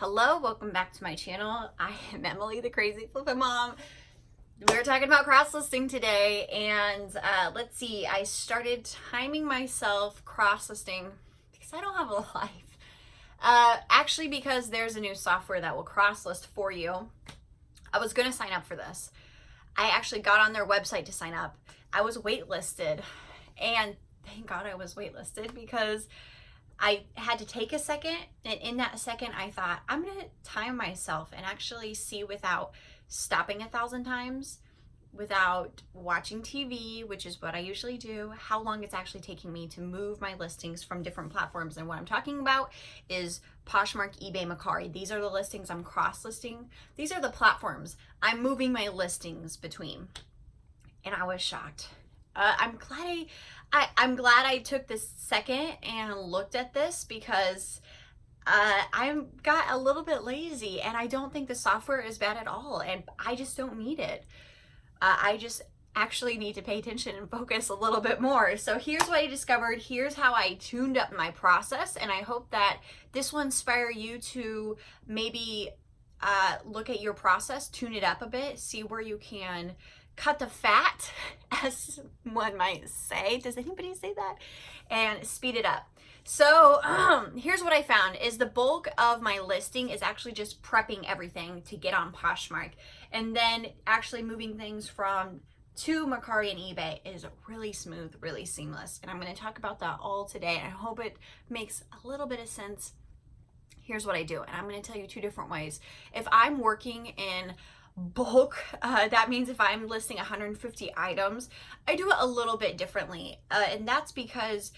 Hello, welcome back to my channel. I am Emily, the crazy flippin' mom. We're talking about cross listing today, and let's see, I started timing myself cross listing because I don't have a life. Actually, because there's a new software that will cross list for you. I was gonna sign up for this. I actually got on their website to sign up. I was waitlisted, and thank God I was waitlisted because I had to take a second, and in that second I thought, I'm gonna time myself and actually see without stopping 1,000 times, without watching TV, which is what I usually do, how long it's actually taking me to move my listings from different platforms. And what I'm talking about is Poshmark, eBay, Mercari. These are the listings I'm cross-listing. These are the platforms I'm moving my listings between. And I was shocked. I'm glad I took this second and looked at this because I got a little bit lazy, and I don't think the software is bad at all, and I just don't need it. I just actually need to pay attention and focus a little bit more. So here's what I discovered. Here's how I tuned up my process, and I hope that this will inspire you to maybe look at your process, tune it up a bit, see where you can cut the fat, as one might say. Does anybody say that? And speed it up. So here's what I found is the bulk of my listing is actually just prepping everything to get on Poshmark, and then actually moving things from to Mercari and eBay is really smooth, really seamless. And I'm going to talk about that all today. I hope it makes a little bit of sense. Here's what I do, and I'm going to tell you two different ways. If I'm working in bulk, that means if I'm listing 150 items, I do it a little bit differently, and that's because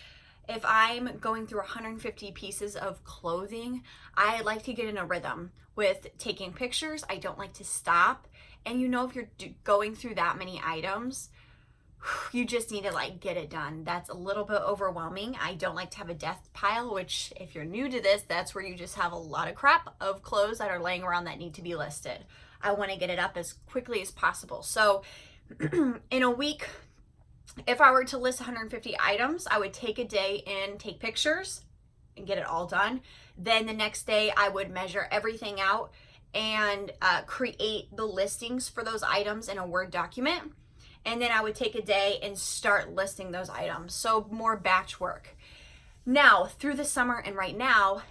if I'm going through 150 pieces of clothing, I like to get in a rhythm with taking pictures. I don't like to stop, and if you're going through that many items, you just need to get it done. That's a little bit overwhelming. I don't like to have a death pile, which if you're new to this, that's where you just have a lot of crap of clothes that are laying around that need to be listed. I want to get it up as quickly as possible. So in a week, if I were to list 150 items, I would take a day and take pictures and get it all done. Then the next day I would measure everything out and create the listings for those items in a Word document. And then I would take a day and start listing those items. So more batch work. Now, through the summer and right now,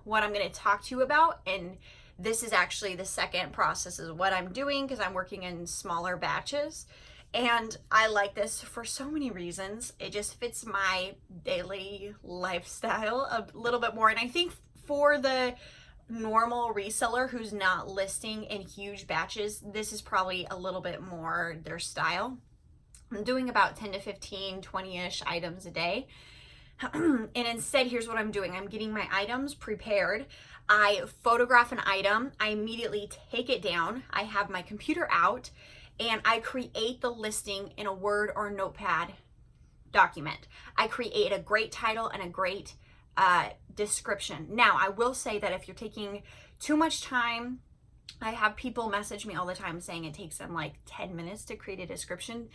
what I'm going to talk to you about, and this is actually the second process, is what I'm doing because I'm working in smaller batches. And I like this for so many reasons. It just fits my daily lifestyle a little bit more. And I think for the normal reseller who's not listing in huge batches, this is probably a little bit more their style. I'm doing about 10 to 15, 20-ish items a day. And instead, here's what I'm doing. I'm getting my items prepared. I photograph an item. I immediately take it down. I have my computer out, and I create the listing in a Word or Notepad document. I create a great title and a great description. Now, I will say that if you're taking too much time, I have people message me all the time saying it takes them 10 minutes to create a description.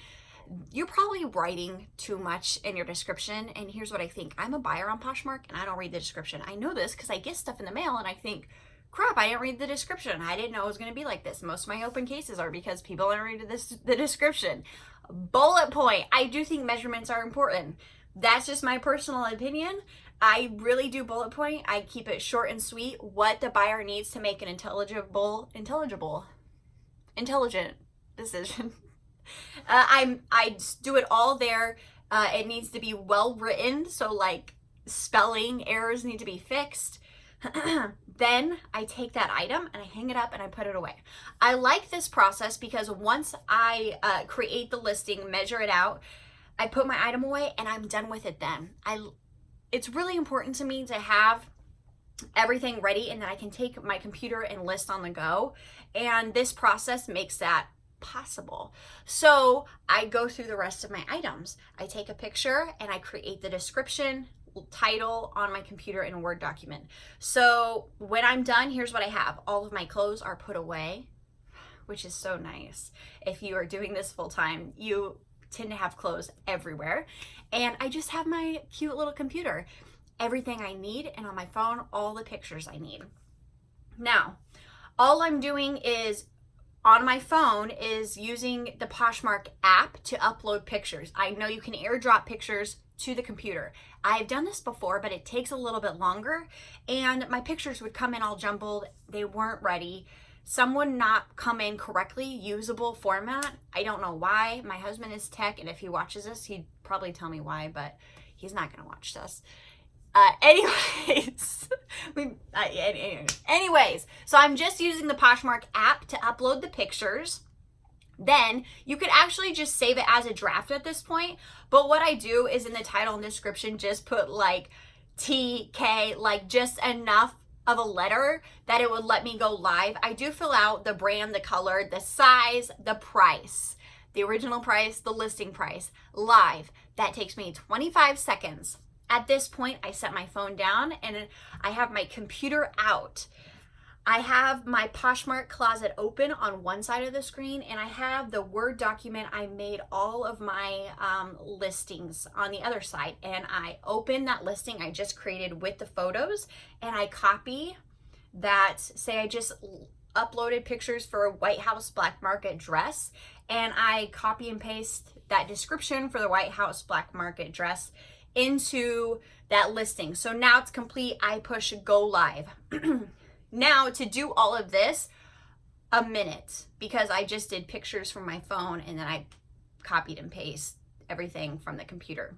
You're probably writing too much in your description. And here's what I think. I'm a buyer on Poshmark, and I don't read the description. I know this because I get stuff in the mail, and I think, crap, I didn't read the description. I didn't know it was going to be like this. Most of my open cases are because people didn't read the description. Bullet point. I do think measurements are important. That's just my personal opinion. I really do bullet point. I keep it short and sweet. What the buyer needs to make an intelligent decision. I do it all there. It needs to be well written, so spelling errors need to be fixed. Then I take that item and I hang it up and I put it away. I like this process because once I create the listing, measure it out, I put my item away and I'm done with it then. It's really important to me to have everything ready and that I can take my computer and list on the go. And this process makes that possible. So I go through the rest of my items. I take a picture and I create the description, title on my computer in a Word document. So when I'm done, here's what I have. All of my clothes are put away, which is so nice. If you are doing this full time, you tend to have clothes everywhere. And I just have my cute little computer. Everything I need, and on my phone, all the pictures I need. Now, all I'm doing is on my phone is using the Poshmark app to upload pictures. I know you can airdrop pictures to the computer. I've done this before, but it takes a little bit longer, and my pictures would come in all jumbled. They weren't ready. Some would not come in correctly, usable format. I don't know why. My husband is tech, and if he watches this, he'd probably tell me why, but he's not gonna watch this. Anyways, so I'm just using the Poshmark app to upload the pictures. Then you could actually just save it as a draft at this point. But what I do is in the title and description, just put like TK, like just enough of a letter that it would let me go live. I do fill out the brand, the color, the size, the price, the original price, the listing price, live. That takes me 25 seconds. At this point, I set my phone down and I have my computer out. I have my Poshmark closet open on one side of the screen, and I have the Word document I made all of my listings on the other side. And I open that listing I just created with the photos, and I copy that. Say I just uploaded pictures for a White House Black Market dress, and I copy and paste that description for the White House Black Market dress into that listing. So now it's complete. I push go live. Now to do all of this, a minute, because I just did pictures from my phone and then I copied and pasted everything from the computer.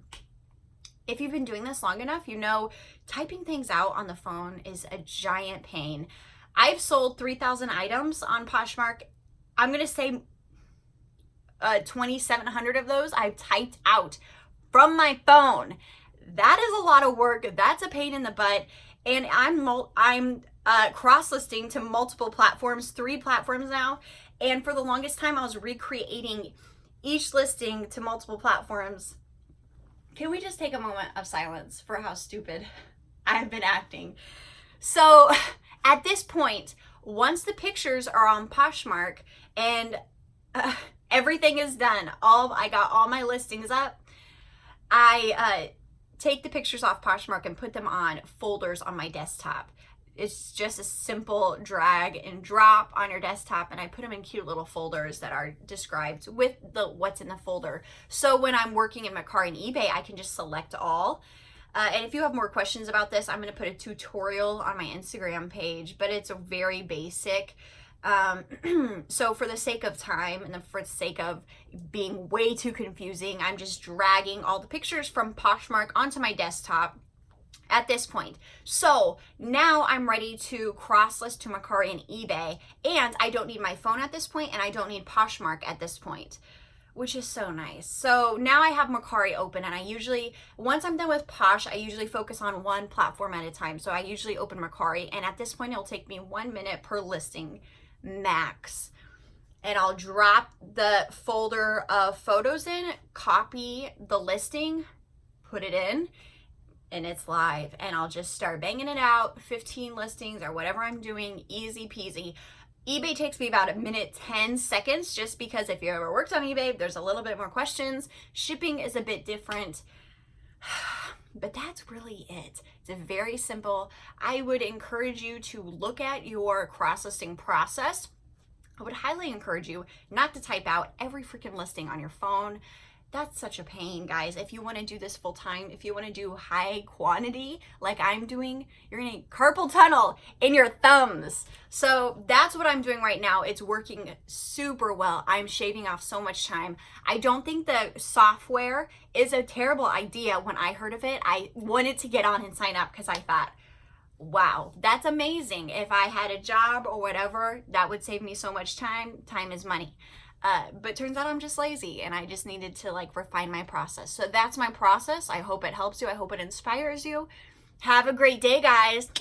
If you've been doing this long enough, you know typing things out on the phone is a giant pain. I've sold 3,000 items on Poshmark. I'm going to say 2,700 of those I've typed out from my phone. That is a lot of work. That's a pain in the butt. And I'm cross-listing to multiple platforms, 3 platforms now. And for the longest time, I was recreating each listing to multiple platforms. Can we just take a moment of silence for how stupid I've been acting? So at this point, once the pictures are on Poshmark and everything is done, I got all my listings up, I take the pictures off Poshmark and put them on folders on my desktop. It's just a simple drag and drop on your desktop, and I put them in cute little folders that are described with what's in the folder. So when I'm working in Mercari and eBay, I can just select all. And if you have more questions about this, I'm going to put a tutorial on my Instagram page, but it's a very basic. So for the sake of time and for the sake of being way too confusing, I'm just dragging all the pictures from Poshmark onto my desktop at this point. So now I'm ready to cross-list to Mercari and eBay, and I don't need my phone at this point, and I don't need Poshmark at this point, which is so nice. So now I have Mercari open, and I usually, once I'm done with Posh, I usually focus on one platform at a time. So I usually open Mercari, and at this point, it'll take me 1 minute per listing max. And I'll drop the folder of photos in, copy the listing, put it in, and it's live. And I'll just start banging it out, 15 listings or whatever I'm doing, easy peasy. eBay takes me about 1:10 seconds, just because if you ever worked on eBay, there's a little bit more questions. Shipping is a bit different. But that's really it. It's very simple. I would encourage you to look at your cross-listing process. I would highly encourage you not to type out every freaking listing on your phone. That's such a pain, guys. If you want to do this full time, if you want to do high quantity like I'm doing, you're going to carpal tunnel in your thumbs. So that's what I'm doing right now. It's working super well. I'm shaving off so much time. I don't think the software is a terrible idea. When I heard of it, I wanted to get on and sign up because I thought, wow, that's amazing. If I had a job or whatever, that would save me so much time. Time is money. But turns out I'm just lazy, and I just needed to refine my process. So that's my process. I hope it helps you. I hope it inspires you. Have a great day, guys.